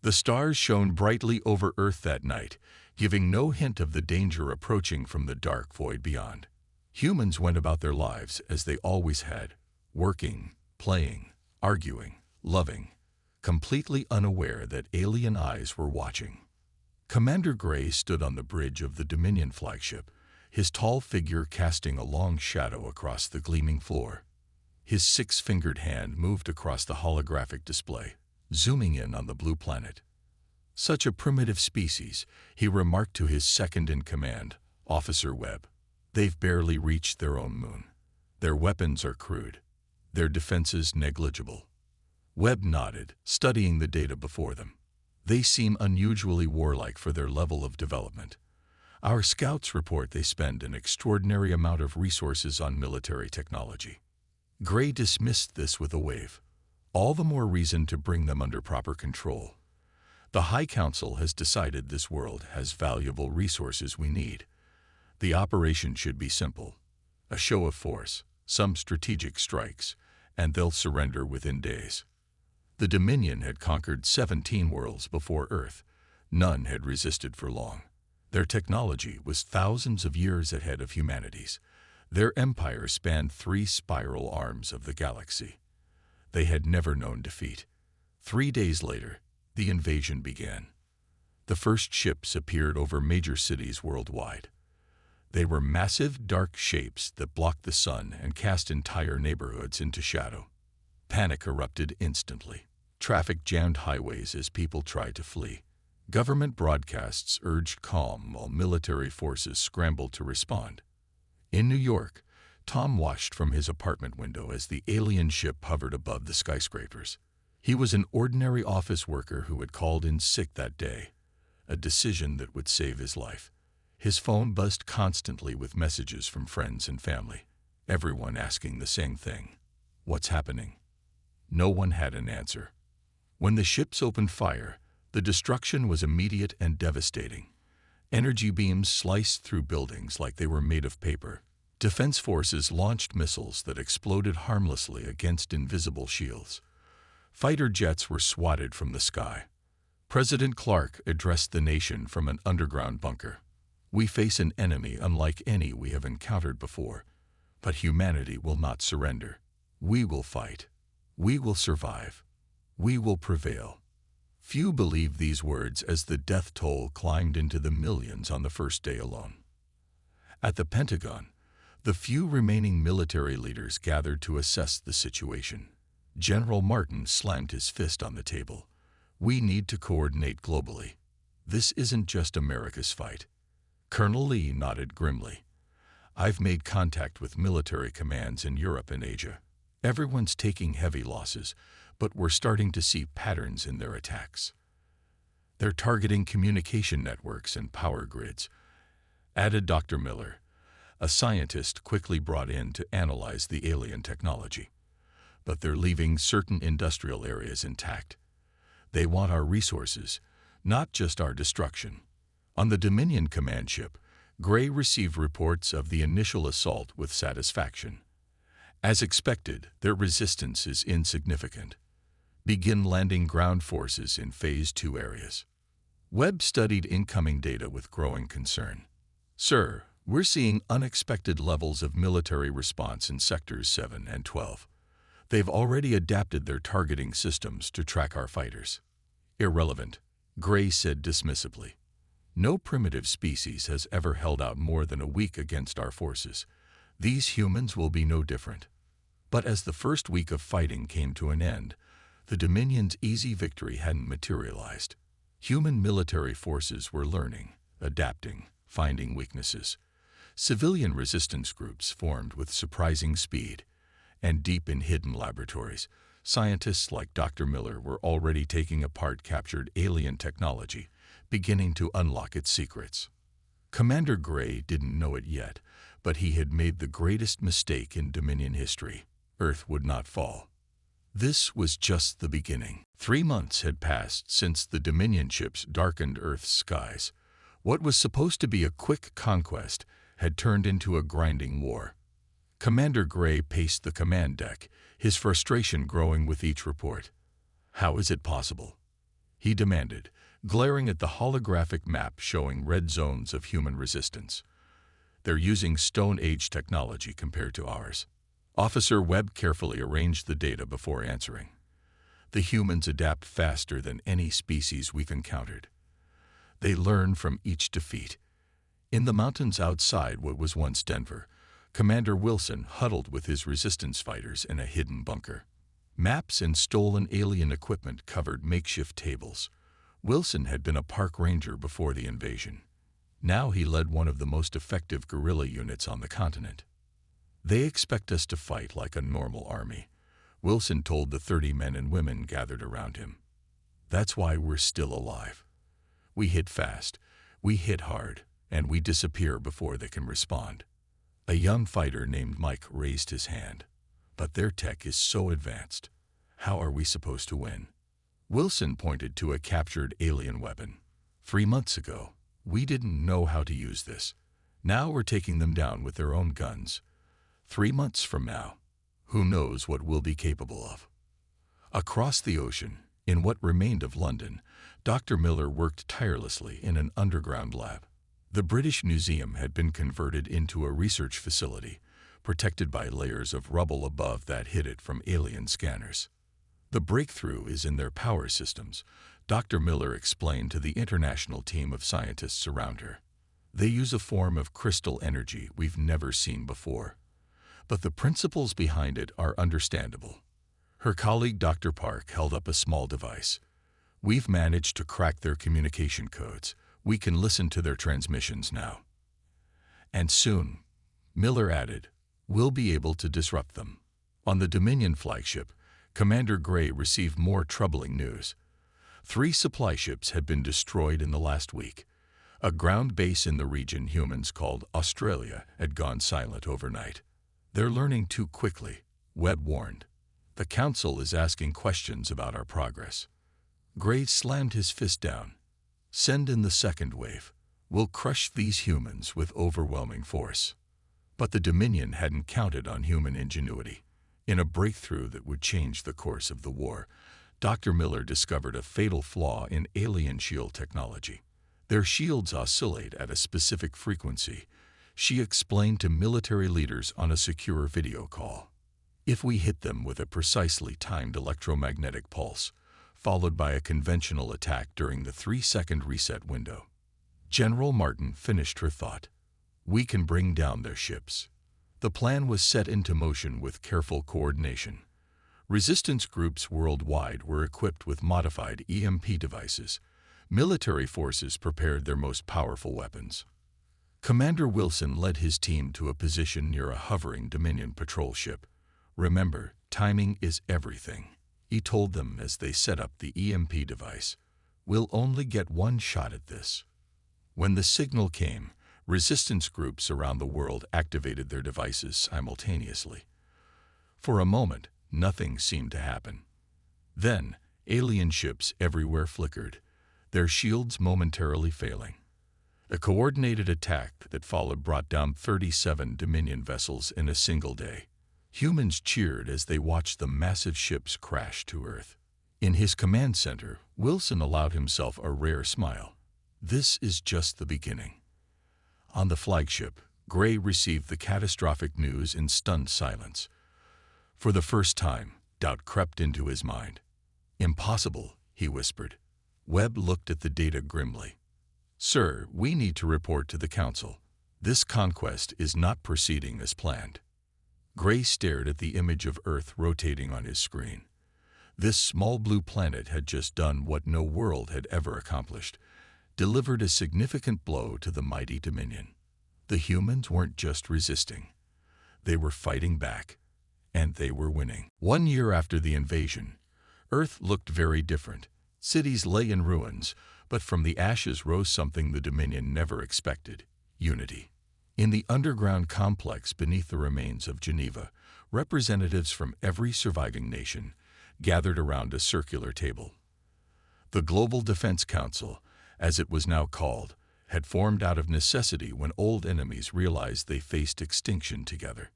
The stars shone brightly over Earth that night, giving no hint of the danger approaching from the dark void beyond. Humans went about their lives as they always had, working, playing, arguing, loving, completely unaware that alien eyes were watching. Commander Gray stood on the bridge of the Dominion flagship, his tall figure casting a long shadow across the gleaming floor. His six-fingered hand moved across the holographic display, zooming in on the blue planet. "Such a primitive species," he remarked to his second-in-command, Officer Webb. "They've barely reached their own moon. Their weapons are crude, their defenses negligible." Webb nodded, studying the data before them. "They seem unusually warlike for their level of development. Our scouts report they spend an extraordinary amount of resources on military technology." Gray dismissed this with a wave. "All the more reason to bring them under proper control. The High Council has decided this world has valuable resources we need. The operation should be simple. A show of force, some strategic strikes, and they'll surrender within days." The Dominion had conquered 17 worlds before Earth. None had resisted for long. Their technology was thousands of years ahead of humanity's. Their empire spanned 3 spiral arms of the galaxy. They had never known defeat. 3 days later, the invasion began. The first ships appeared over major cities worldwide. They were massive, dark shapes that blocked the sun and cast entire neighborhoods into shadow. Panic erupted instantly. Traffic jammed highways as people tried to flee. Government broadcasts urged calm while military forces scrambled to respond. In New York, Tom watched from his apartment window as the alien ship hovered above the skyscrapers. He was an ordinary office worker who had called in sick that day, a decision that would save his life. His phone buzzed constantly with messages from friends and family, everyone asking the same thing: "What's happening?" No one had an answer. When the ships opened fire, the destruction was immediate and devastating. Energy beams sliced through buildings like they were made of paper. Defense forces launched missiles that exploded harmlessly against invisible shields. Fighter jets were swatted from the sky. President Clark addressed the nation from an underground bunker. "We face an enemy unlike any we have encountered before, but humanity will not surrender. We will fight. We will survive. We will prevail." Few believed these words as the death toll climbed into the millions on the first day alone. At the Pentagon, the few remaining military leaders gathered to assess the situation. General Martin slammed his fist on the table. "We need to coordinate globally. This isn't just America's fight." Colonel Lee nodded grimly. "I've made contact with military commands in Europe and Asia. Everyone's taking heavy losses, but we're starting to see patterns in their attacks. They're targeting communication networks and power grids," added Dr. Miller, a scientist quickly brought in to analyze the alien technology. "But they're leaving certain industrial areas intact. They want our resources, not just our destruction." On the Dominion command ship, Gray received reports of the initial assault with satisfaction. As expected, their resistance is insignificant. Begin landing ground forces in Phase 2 areas. Webb studied incoming data with growing concern. "Sir, we're seeing unexpected levels of military response in Sectors 7 and 12. They've already adapted their targeting systems to track our fighters." "Irrelevant," Gray said dismissively. "No primitive species has ever held out more than a week against our forces. These humans will be no different." But as the first week of fighting came to an end, the Dominion's easy victory hadn't materialized. Human military forces were learning, adapting, finding weaknesses. Civilian resistance groups formed with surprising speed, and deep in hidden laboratories, scientists like Dr. Miller were already taking apart captured alien technology, beginning to unlock its secrets. Commander Gray didn't know it yet, but he had made the greatest mistake in Dominion history. Earth would not fall. This was just the beginning. 3 months had passed since the Dominion ships darkened Earth's skies. What was supposed to be a quick conquest had turned into a grinding war. Commander Gray paced the command deck, his frustration growing with each report. How is it possible? he demanded, glaring at the holographic map showing red zones of human resistance. They're using Stone Age technology compared to ours. Officer Webb carefully arranged the data before answering. The humans adapt faster than any species we've encountered. They learn from each defeat. In the mountains outside what was once Denver, Commander Wilson huddled with his resistance fighters in a hidden bunker. Maps and stolen alien equipment covered makeshift tables. Wilson had been a park ranger before the invasion. Now he led one of the most effective guerrilla units on the continent. They expect us to fight like a normal army, Wilson told the 30 men and women gathered around him. That's why we're still alive. We hit fast, we hit hard, and we disappear before they can respond. A young fighter named Mike raised his hand. But their tech is so advanced. How are we supposed to win? Wilson pointed to a captured alien weapon. 3 months ago, we didn't know how to use this. Now we're taking them down with their own guns. 3 months from now, who knows what we'll be capable of? Across the ocean, in what remained of London, Dr. Miller worked tirelessly in an underground lab. The British Museum had been converted into a research facility, protected by layers of rubble above that hid it from alien scanners. The breakthrough is in their power systems, Dr. Miller explained to the international team of scientists around her. They use a form of crystal energy we've never seen before. But the principles behind it are understandable. Her colleague Dr. Park held up a small device. We've managed to crack their communication codes. We can listen to their transmissions now. And soon, Miller added, we'll be able to disrupt them. On the Dominion flagship, Commander Gray received more troubling news. 3 supply ships had been destroyed in the last week. A ground base in the region humans called Australia had gone silent overnight. They're learning too quickly, Webb warned. The Council is asking questions about our progress. Gray slammed his fist down. Send in the second wave. We'll crush these humans with overwhelming force. But the Dominion hadn't counted on human ingenuity. In a breakthrough that would change the course of the war, Dr. Miller discovered a fatal flaw in alien shield technology. Their shields oscillate at a specific frequency, she explained to military leaders on a secure video call. If we hit them with a precisely timed electromagnetic pulse, followed by a conventional attack during the 3-second reset window. General Martin finished her thought. We can bring down their ships. The plan was set into motion with careful coordination. Resistance groups worldwide were equipped with modified EMP devices. Military forces prepared their most powerful weapons. Commander Wilson led his team to a position near a hovering Dominion patrol ship. Remember, timing is everything, he told them as they set up the EMP device. We'll only get one shot at this. When the signal came, resistance groups around the world activated their devices simultaneously. For a moment, nothing seemed to happen. Then, alien ships everywhere flickered, their shields momentarily failing. A coordinated attack that followed brought down 37 Dominion vessels in a single day. Humans cheered as they watched the massive ships crash to Earth. In his command center, Wilson allowed himself a rare smile. This is just the beginning. On the flagship, Gray received the catastrophic news in stunned silence. For the first time, doubt crept into his mind. Impossible, he whispered. Webb looked at the data grimly. Sir, we need to report to the Council. This conquest is not proceeding as planned. Gray stared at the image of Earth rotating on his screen. This small blue planet had just done what no world had ever accomplished, delivered a significant blow to the mighty Dominion. The humans weren't just resisting. They were fighting back, and they were winning. 1 year after the invasion, Earth looked very different. Cities lay in ruins, but from the ashes rose something the Dominion never expected: unity. In the underground complex beneath the remains of Geneva, representatives from every surviving nation gathered around a circular table. The Global Defense Council, as it was now called, had formed out of necessity when old enemies realized they faced extinction together.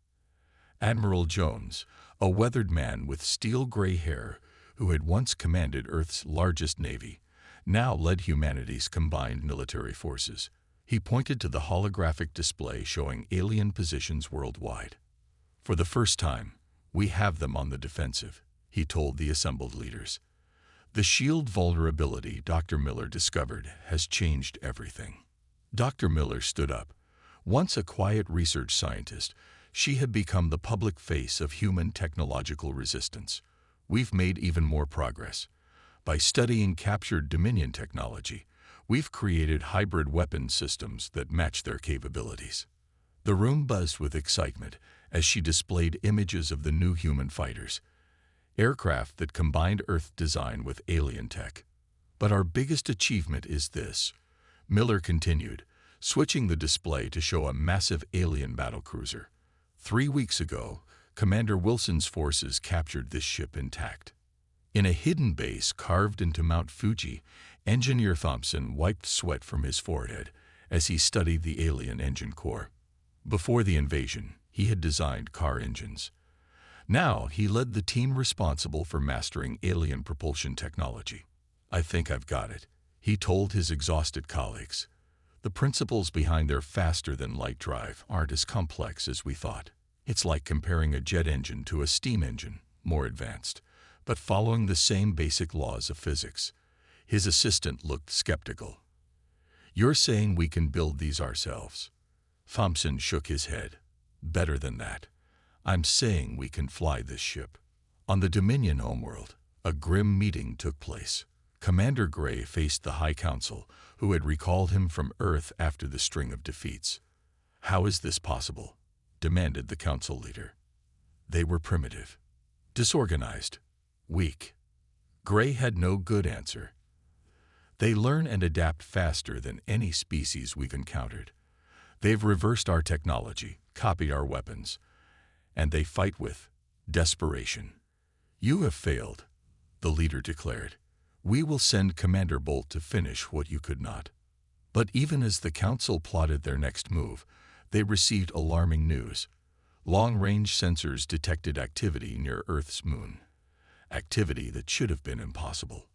Admiral Jones, a weathered man with steel-gray hair who had once commanded Earth's largest navy, now led humanity's combined military forces. He pointed to the holographic display showing alien positions worldwide. For the first time, we have them on the defensive, he told the assembled leaders. The shield vulnerability Dr. Miller discovered has changed everything. Dr. Miller stood up. Once a quiet research scientist, she had become the public face of human technological resistance. We've made even more progress. By studying captured Dominion technology, we've created hybrid weapon systems that match their capabilities. The room buzzed with excitement as she displayed images of the new human fighters, aircraft that combined Earth design with alien tech. But our biggest achievement is this, Miller continued, switching the display to show a massive alien battlecruiser. 3 weeks ago, Commander Wilson's forces captured this ship intact. In a hidden base carved into Mount Fuji, Engineer Thompson wiped sweat from his forehead as he studied the alien engine core. Before the invasion, he had designed car engines. Now he led the team responsible for mastering alien propulsion technology. I think I've got it, he told his exhausted colleagues. The principles behind their faster-than-light drive aren't as complex as we thought. It's like comparing a jet engine to a steam engine, more advanced, but following the same basic laws of physics. His assistant looked skeptical. You're saying we can build these ourselves? Thompson shook his head. Better than that. I'm saying we can fly this ship. On the Dominion homeworld, a grim meeting took place. Commander Gray faced the High Council, who had recalled him from Earth after the string of defeats. How is this possible? Demanded the council leader. They were primitive, disorganized, weak. Gray had no good answer. They learn and adapt faster than any species we've encountered. They've reversed our technology, copied our weapons, and they fight with desperation. You have failed, the leader declared. We will send Commander Bolt to finish what you could not. But even as the council plotted their next move, they received alarming news. Long-range sensors detected activity near Earth's moon. Activity that should have been impossible.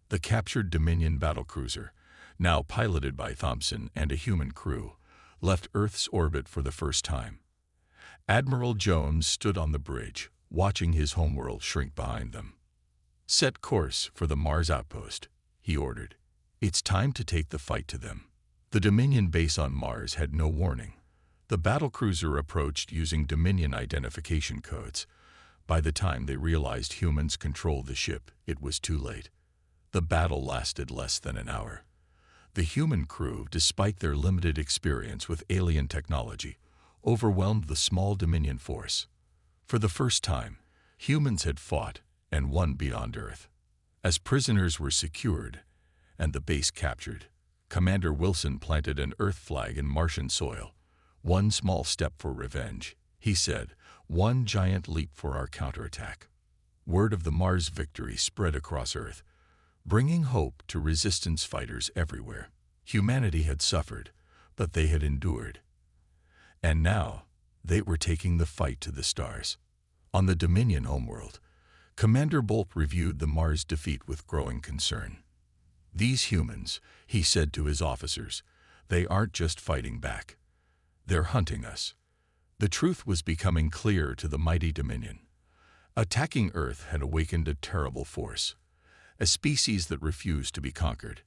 The captured Dominion battlecruiser, now piloted by Thompson and a human crew, left Earth's orbit for the first time. Admiral Jones stood on the bridge, watching his homeworld shrink behind them. Set course for the Mars outpost, he ordered. It's time to take the fight to them. The Dominion base on Mars had no warning. The battlecruiser approached using Dominion identification codes. By the time they realized humans controlled the ship, it was too late. The battle lasted less than an hour. The human crew, despite their limited experience with alien technology, overwhelmed the small Dominion force. For the first time, humans had fought and won beyond Earth. As prisoners were secured and the base captured, Commander Wilson planted an Earth flag in Martian soil. One small step for revenge, he said, one giant leap for our counterattack. Word of the Mars victory spread across Earth, bringing hope to resistance fighters everywhere. Humanity had suffered, but they had endured. And now, they were taking the fight to the stars. On the Dominion homeworld, Commander Bolt reviewed the Mars defeat with growing concern. These humans, he said to his officers, they aren't just fighting back. They're hunting us. The truth was becoming clear to the mighty Dominion. Attacking Earth had awakened a terrible force, a species that refused to be conquered,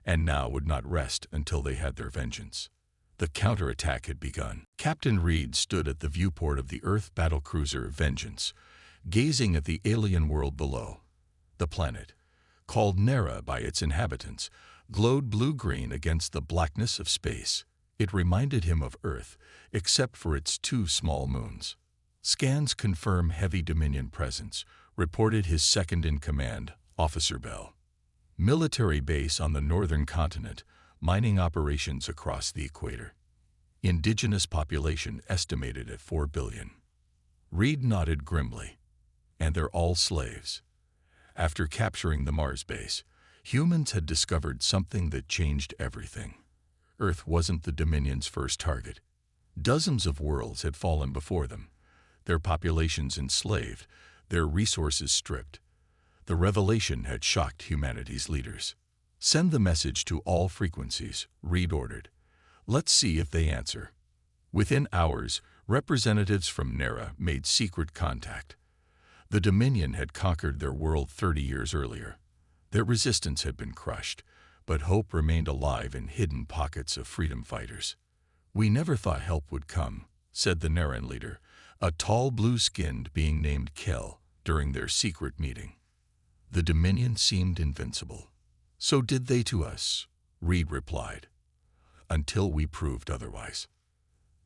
and now would not rest until they had their vengeance. The counterattack had begun. Captain Reed stood at the viewport of the Earth battlecruiser Vengeance, gazing at the alien world below. The planet, called Nera by its inhabitants, glowed blue-green against the blackness of space. It reminded him of Earth, except for its 2 small moons. Scans confirm heavy Dominion presence, reported his second-in-command, Officer Bell. Military base on the northern continent, mining operations across the equator. Indigenous population estimated at 4 billion. Reed nodded grimly. And they're all slaves. After capturing the Mars base, humans had discovered something that changed everything. Earth wasn't the Dominion's first target. Dozens of worlds had fallen before them, their populations enslaved, their resources stripped. The revelation had shocked humanity's leaders. Send the message to all frequencies, Reed ordered. Let's see if they answer. Within hours, representatives from Nera made secret contact. The Dominion had conquered their world 30 years earlier. Their resistance had been crushed, but hope remained alive in hidden pockets of freedom fighters. We never thought help would come, said the Neran leader, a tall blue-skinned being named Kel, during their secret meeting. The Dominion seemed invincible. So did they to us, Reed replied, until we proved otherwise.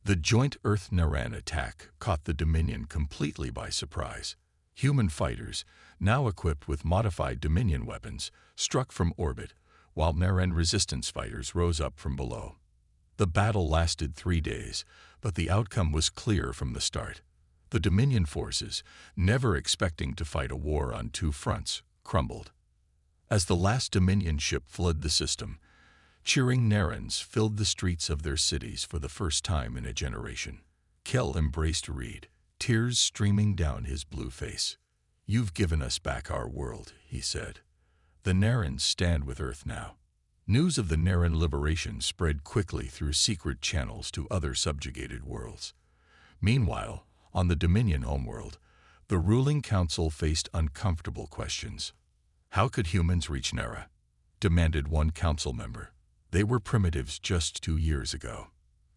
The joint Earth-Neran attack caught the Dominion completely by surprise. Human fighters, now equipped with modified Dominion weapons, struck from orbit, while Neran resistance fighters rose up from below. The battle lasted 3 days, but the outcome was clear from the start. The Dominion forces, never expecting to fight a war on 2 fronts, crumbled. As the last Dominion ship fled the system, cheering Nerans filled the streets of their cities for the first time in a generation. Kel embraced Reed, tears streaming down his blue face. "You've given us back our world," he said. "The Nerans stand with Earth now." News of the Neran liberation spread quickly through secret channels to other subjugated worlds. Meanwhile, on the Dominion homeworld, the ruling council faced uncomfortable questions. How could humans reach Nera? Demanded one council member. They were primitives just 2 years ago.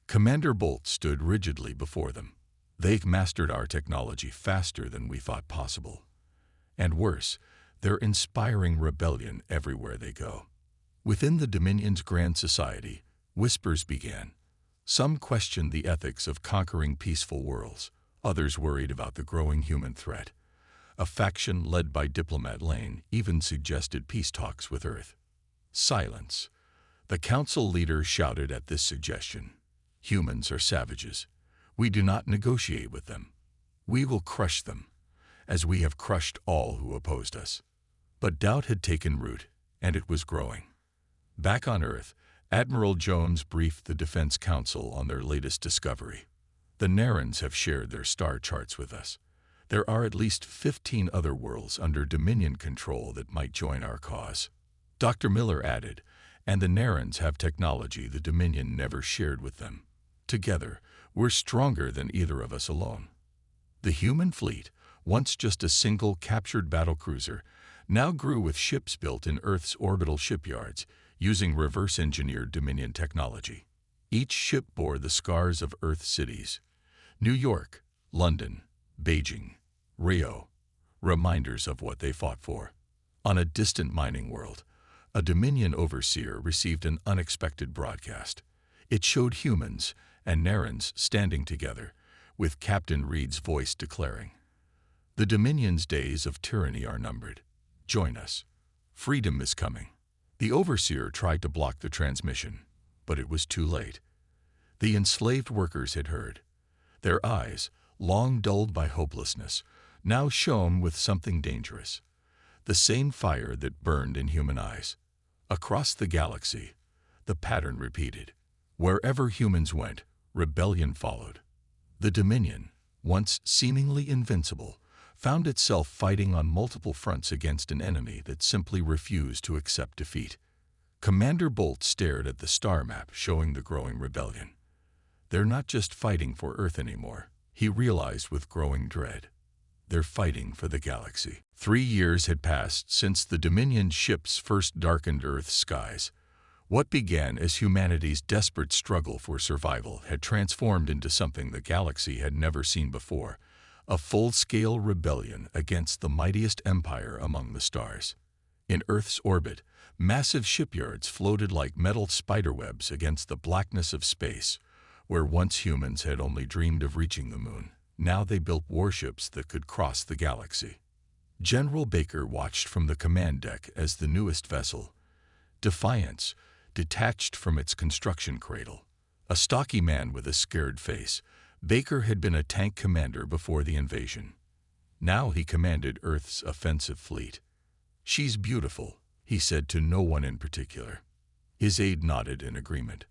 Commander Bolt stood rigidly before them. They've mastered our technology faster than we thought possible. And worse, they're inspiring rebellion everywhere they go. Within the Dominion's Grand Society, whispers began. Some questioned the ethics of conquering peaceful worlds, others worried about the growing human threat. A faction led by Diplomat Lane even suggested peace talks with Earth. Silence. The council leader shouted at this suggestion. Humans are savages. We do not negotiate with them. We will crush them, as we have crushed all who opposed us. But doubt had taken root, and it was growing. Back on Earth, Admiral Jones briefed the Defense Council on their latest discovery. The Nerans have shared their star charts with us. There are at least 15 other worlds under Dominion control that might join our cause. Dr. Miller added, and the Nerans have technology the Dominion never shared with them. Together, we're stronger than either of us alone. The human fleet, once just a single captured battlecruiser, now grew with ships built in Earth's orbital shipyards, using reverse-engineered Dominion technology. Each ship bore the scars of Earth cities: New York, London, Beijing, Rio, reminders of what they fought for. On a distant mining world, a Dominion overseer received an unexpected broadcast. It showed humans and Nerans standing together, with Captain Reed's voice declaring, "The Dominion's days of tyranny are numbered. Join us. Freedom is coming." The overseer tried to block the transmission, but it was too late. The enslaved workers had heard. Their eyes, long dulled by hopelessness, now shone with something dangerous. The same fire that burned in human eyes. Across the galaxy, the pattern repeated. Wherever humans went, rebellion followed. The Dominion, once seemingly invincible, found itself fighting on multiple fronts against an enemy that simply refused to accept defeat. Commander Bolt stared at the star map showing the growing rebellion. They're not just fighting for Earth anymore, he realized with growing dread. They're fighting for the galaxy. 3 years had passed since the Dominion ships first darkened Earth's skies. What began as humanity's desperate struggle for survival had transformed into something the galaxy had never seen before, a full-scale rebellion against the mightiest empire among the stars. In Earth's orbit, massive shipyards floated like metal spiderwebs against the blackness of space, where once humans had only dreamed of reaching the moon. Now they built warships that could cross the galaxy. General Baker watched from the command deck as the newest vessel, Defiance, detached from its construction cradle. A stocky man with a scared face, Baker had been a tank commander before the invasion. Now he commanded Earth's offensive fleet. "She's beautiful," he said to no one in particular. His aide nodded in agreement.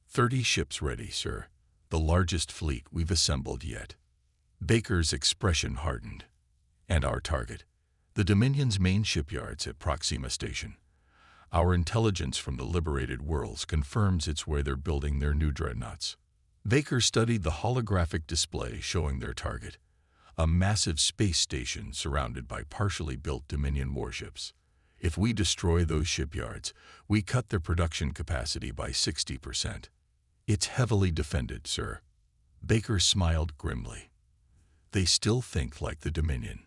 30 ships ready, sir. The largest fleet we've assembled yet." Baker's expression hardened. "And our target?" "The Dominion's main shipyards at Proxima Station. Our intelligence from the liberated worlds confirms it's where they're building their new dreadnoughts. Baker studied the holographic display showing their target, a massive space station surrounded by partially built Dominion warships. If we destroy those shipyards, we cut their production capacity by 60%. It's heavily defended, sir. Baker smiled grimly. They still think like the Dominion.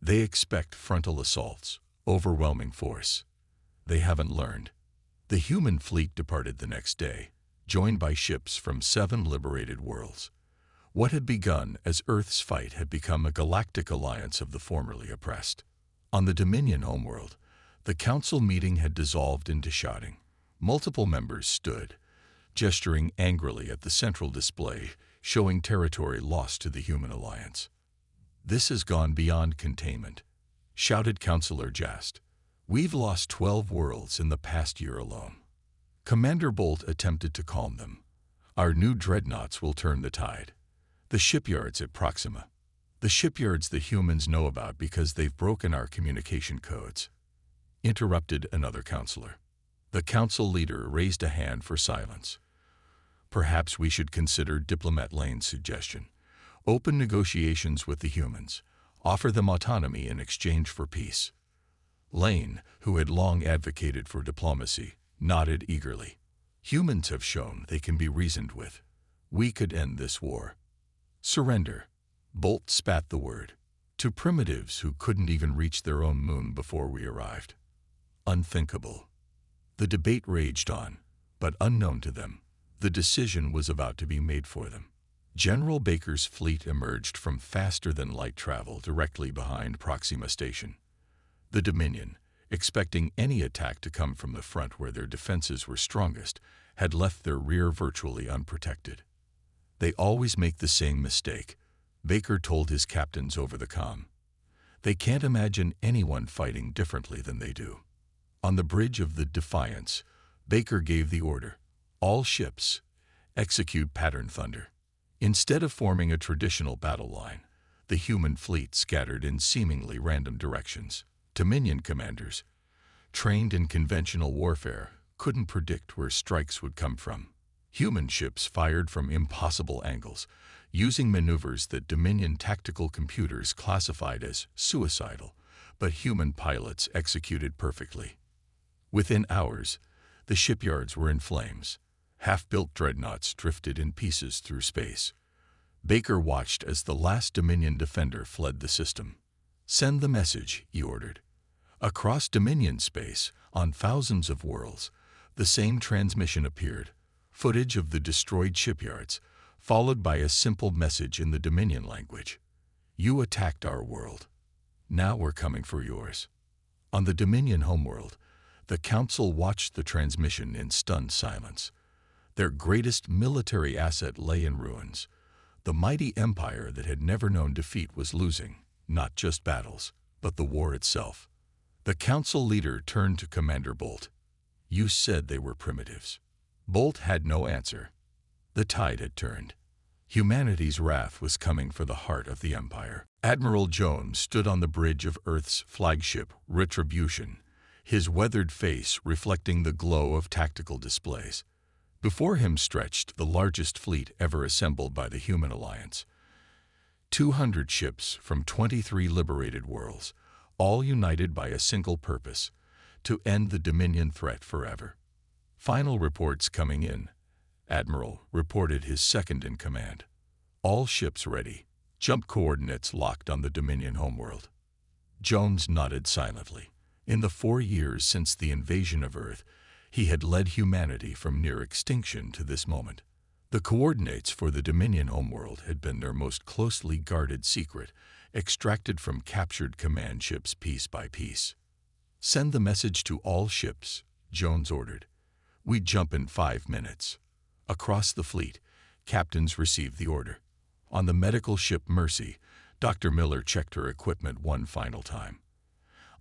They expect frontal assaults, overwhelming force. They haven't learned. The human fleet departed the next day, joined by ships from 7 liberated worlds. What had begun as Earth's fight had become a galactic alliance of the formerly oppressed. On the Dominion homeworld, the council meeting had dissolved into shouting. Multiple members stood, gesturing angrily at the central display, showing territory lost to the human alliance. "This has gone beyond containment," shouted Councillor Jast. "We've lost 12 worlds in the past year alone." Commander Bolt attempted to calm them. "Our new dreadnoughts will turn the tide. The shipyards at Proxima. The shipyards the humans know about because they've broken our communication codes," interrupted another counselor. The council leader raised a hand for silence. "Perhaps we should consider Diplomat Lane's suggestion. Open negotiations with the humans. Offer them autonomy in exchange for peace." Lane, who had long advocated for diplomacy, nodded eagerly. "Humans have shown they can be reasoned with. We could end this war." "Surrender." Bolt spat the word. "To primitives who couldn't even reach their own moon before we arrived. Unthinkable." The debate raged on, but unknown to them, the decision was about to be made for them. General Baker's fleet emerged from faster-than-light travel directly behind Proxima Station. The Dominion, expecting any attack to come from the front where their defenses were strongest, had left their rear virtually unprotected. "They always make the same mistake," Baker told his captains over the comm. "They can't imagine anyone fighting differently than they do." On the bridge of the Defiance, Baker gave the order, "All ships, execute pattern thunder." Instead of forming a traditional battle line, the human fleet scattered in seemingly random directions. Dominion commanders, trained in conventional warfare, couldn't predict where strikes would come from. Human ships fired from impossible angles, using maneuvers that Dominion tactical computers classified as suicidal, but human pilots executed perfectly. Within hours, the shipyards were in flames. Half-built dreadnoughts drifted in pieces through space. Baker watched as the last Dominion defender fled the system. "Send the message," he ordered. Across Dominion space, on thousands of worlds, the same transmission appeared, footage of the destroyed shipyards, followed by a simple message in the Dominion language. "You attacked our world. Now we're coming for yours." On the Dominion homeworld, the Council watched the transmission in stunned silence. Their greatest military asset lay in ruins. The mighty empire that had never known defeat was losing, not just battles, but the war itself. The Council leader turned to Commander Bolt. "You said they were primitives." Bolt had no answer. The tide had turned. Humanity's wrath was coming for the heart of the Empire. Admiral Jones stood on the bridge of Earth's flagship, Retribution, his weathered face reflecting the glow of tactical displays. Before him stretched the largest fleet ever assembled by the Human Alliance. 200 ships from 23 liberated worlds, all united by a single purpose, to end the Dominion threat forever. Final reports coming in. Admiral reported his second-in-command. "All ships ready. Jump coordinates locked on the Dominion homeworld." Jones nodded silently. In the 4 years since the invasion of Earth, he had led humanity from near extinction to this moment. The coordinates for the Dominion homeworld had been their most closely guarded secret, extracted from captured command ships piece by piece. "Send the message to all ships," Jones ordered. "We jump in 5 minutes." Across the fleet, captains received the order. On the medical ship Mercy, Dr. Miller checked her equipment one final time.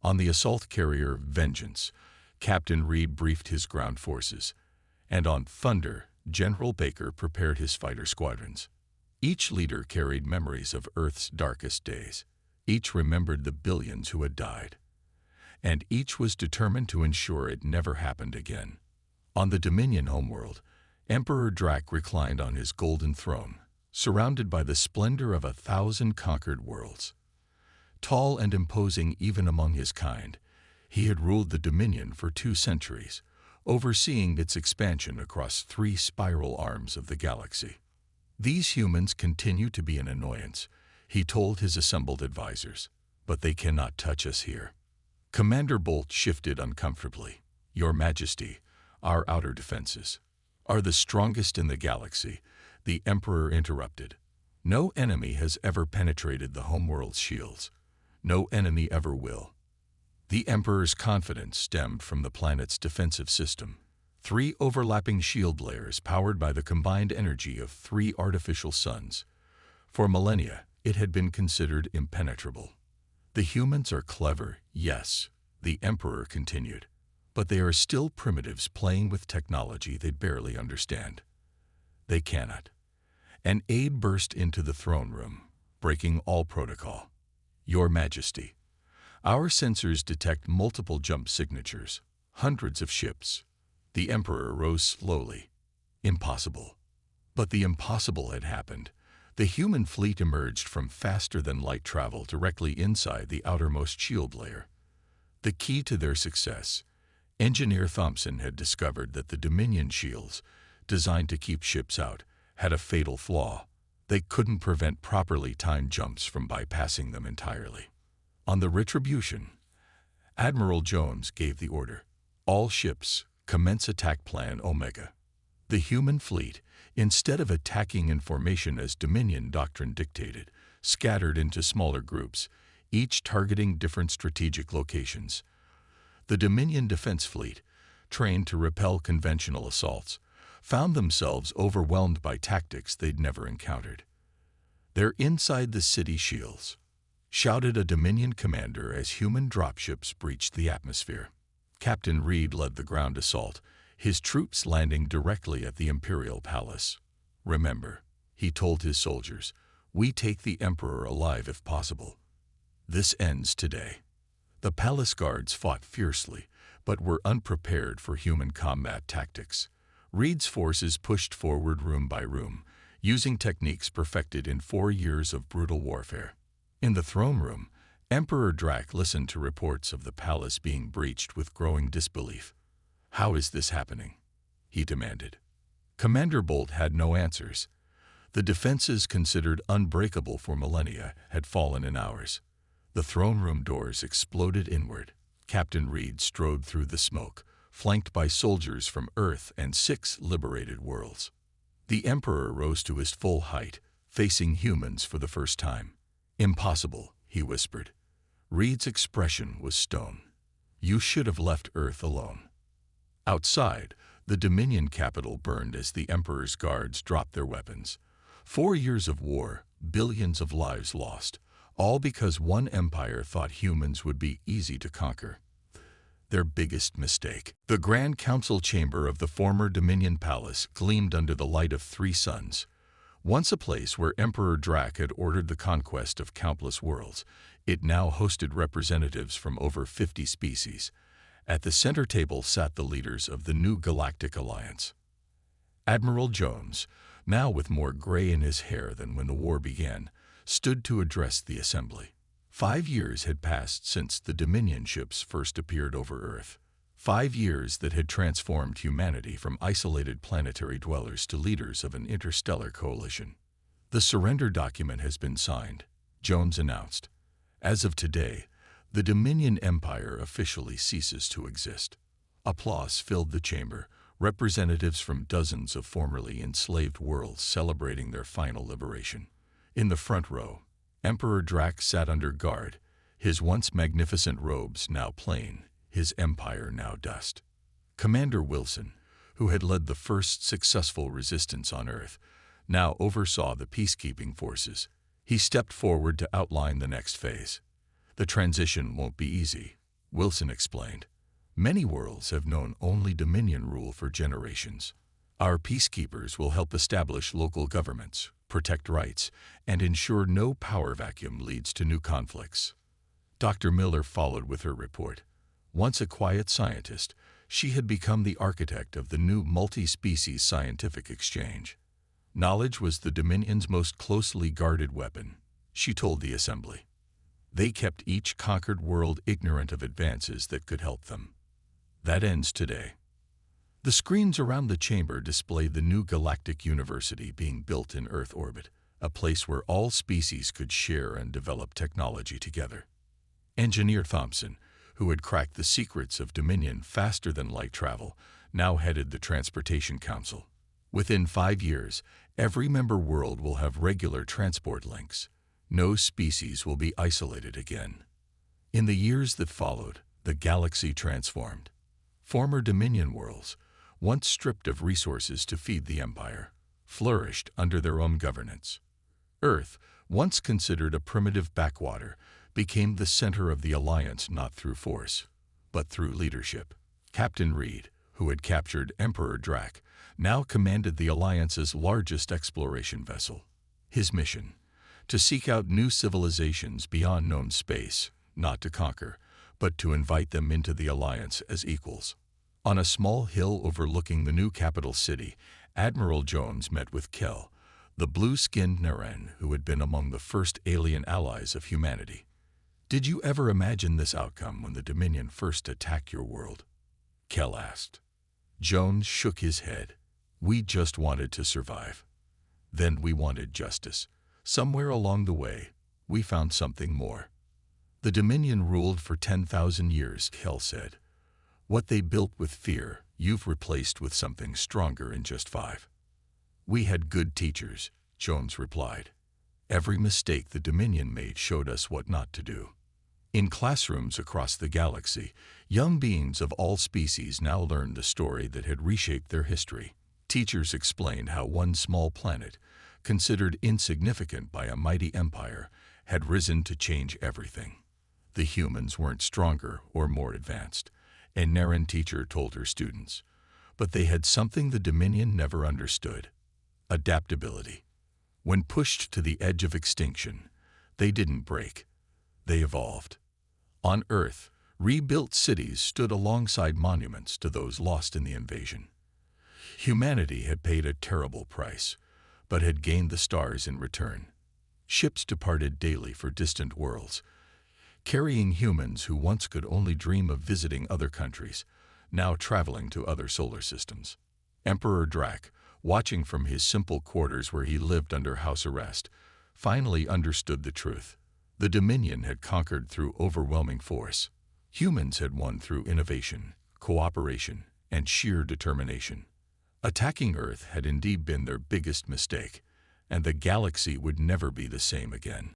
On the assault carrier Vengeance, Captain Reed briefed his ground forces. And on Thunder, General Baker prepared his fighter squadrons. Each leader carried memories of Earth's darkest days. Each remembered the billions who had died. and each was determined to ensure it never happened again. On the Dominion homeworld, Emperor Drac reclined on his golden throne, surrounded by the splendor of 1,000 conquered worlds. Tall and imposing even among his kind, he had ruled the Dominion for 2 centuries, overseeing its expansion across 3 spiral arms of the galaxy. These humans continue to be an annoyance, he told his assembled advisors, but they cannot touch us here. Commander Bolt shifted uncomfortably. Your Majesty, our outer defenses are the strongest in the galaxy, the Emperor interrupted. No enemy has ever penetrated the homeworld's shields. No enemy ever will. The Emperor's confidence stemmed from the planet's defensive system. 3 overlapping shield layers powered by the combined energy of 3 artificial suns. For millennia, it had been considered impenetrable. The humans are clever, yes, the Emperor continued, but they are still primitives playing with technology they barely understand. They cannot. An aide burst into the throne room, breaking all protocol. Your Majesty, our sensors detect multiple jump signatures, hundreds of ships. The Emperor rose slowly. Impossible. But the impossible had happened. The human fleet emerged from faster-than-light travel directly inside the outermost shield layer. The key to their success, Engineer Thompson had discovered that the Dominion shields, designed to keep ships out, had a fatal flaw. They couldn't prevent properly timed jumps from bypassing them entirely. On the Retribution, Admiral Jones gave the order. All ships, commence attack plan Omega. The human fleet, instead of attacking in formation as Dominion doctrine dictated, scattered into smaller groups, each targeting different strategic locations. The Dominion Defense Fleet, trained to repel conventional assaults, found themselves overwhelmed by tactics they'd never encountered. "They're inside the city shields," shouted a Dominion commander as human dropships breached the atmosphere. Captain Reed led the ground assault, his troops landing directly at the Imperial Palace. "Remember," he told his soldiers, "we take the Emperor alive if possible. This ends today." The palace guards fought fiercely, but were unprepared for human combat tactics. Reed's forces pushed forward room by room, using techniques perfected in 4 years of brutal warfare. In the throne room, Emperor Drac listened to reports of the palace being breached with growing disbelief. "How is this happening?" he demanded. Commander Bolt had no answers. The defenses considered unbreakable for millennia had fallen in hours. The throne room doors exploded inward. Captain Reed strode through the smoke, flanked by soldiers from Earth and 6 liberated worlds. The Emperor rose to his full height, facing humans for the first time. "Impossible," he whispered. Reed's expression was stone. "You should have left Earth alone." Outside, the Dominion capital burned as the Emperor's guards dropped their weapons. 4 years of war, billions of lives lost, all because one empire thought humans would be easy to conquer. Their biggest mistake. The Grand Council chamber of the former Dominion Palace gleamed under the light of 3 suns. Once a place where Emperor Drac had ordered the conquest of countless worlds, it now hosted representatives from over 50 species. At the center table sat the leaders of the new Galactic Alliance. Admiral Jones, now with more gray in his hair than when the war began, stood to address the assembly. 5 years had passed since the Dominion ships first appeared over Earth. 5 years that had transformed humanity from isolated planetary dwellers to leaders of an interstellar coalition. "The surrender document has been signed," Jones announced. "As of today, the Dominion Empire officially ceases to exist." Applause filled the chamber, representatives from dozens of formerly enslaved worlds celebrating their final liberation. In the front row, Emperor Drac sat under guard, his once magnificent robes now plain, his empire now dust. Commander Wilson, who had led the first successful resistance on Earth, now oversaw the peacekeeping forces. He stepped forward to outline the next phase. "The transition won't be easy," Wilson explained. "Many worlds have known only Dominion rule for generations. Our peacekeepers will help establish local governments, protect rights, and ensure no power vacuum leads to new conflicts." Dr. Miller followed with her report. Once a quiet scientist, she had become the architect of the new multi-species scientific exchange. Knowledge was the Dominion's most closely guarded weapon, she told the assembly. They kept each conquered world ignorant of advances that could help them. That ends today. The screens around the chamber display the new galactic university being built in Earth orbit, a place where all species could share and develop technology together. Engineer Thompson, who had cracked the secrets of Dominion faster than light travel, now headed the Transportation Council. Within 5 years, every member world will have regular transport links. No species will be isolated again. In the years that followed, the galaxy transformed. Former Dominion worlds, once stripped of resources to feed the Empire, flourished under their own governance. Earth, once considered a primitive backwater, became the center of the Alliance not through force, but through leadership. Captain Reed, who had captured Emperor Drac, now commanded the Alliance's largest exploration vessel. His mission: to seek out new civilizations beyond known space, not to conquer, but to invite them into the Alliance as equals. On a small hill overlooking the new capital city, Admiral Jones met with Kel, the blue-skinned Naren who had been among the first alien allies of humanity. "Did you ever imagine this outcome when the Dominion first attacked your world?" Kel asked. Jones shook his head. "We just wanted to survive. Then we wanted justice. Somewhere along the way, we found something more." "The Dominion ruled for 10,000 years, Kel said. "What they built with fear, you've replaced with something stronger in just 5. "We had good teachers," Jones replied. "Every mistake the Dominion made showed us what not to do." In classrooms across the galaxy, young beings of all species now learned the story that had reshaped their history. Teachers explained how one small planet, considered insignificant by a mighty empire, had risen to change everything. The humans weren't stronger or more advanced, a Naren teacher told her students, but they had something the Dominion never understood: adaptability. When pushed to the edge of extinction, they didn't break, they evolved. On Earth, rebuilt cities stood alongside monuments to those lost in the invasion. Humanity had paid a terrible price, but had gained the stars in return. Ships departed daily for distant worlds, carrying humans who once could only dream of visiting other countries, now traveling to other solar systems. Emperor Drac, watching from his simple quarters where he lived under house arrest, finally understood the truth. The Dominion had conquered through overwhelming force. Humans had won through innovation, cooperation, and sheer determination. Attacking Earth had indeed been their biggest mistake, and the galaxy would never be the same again.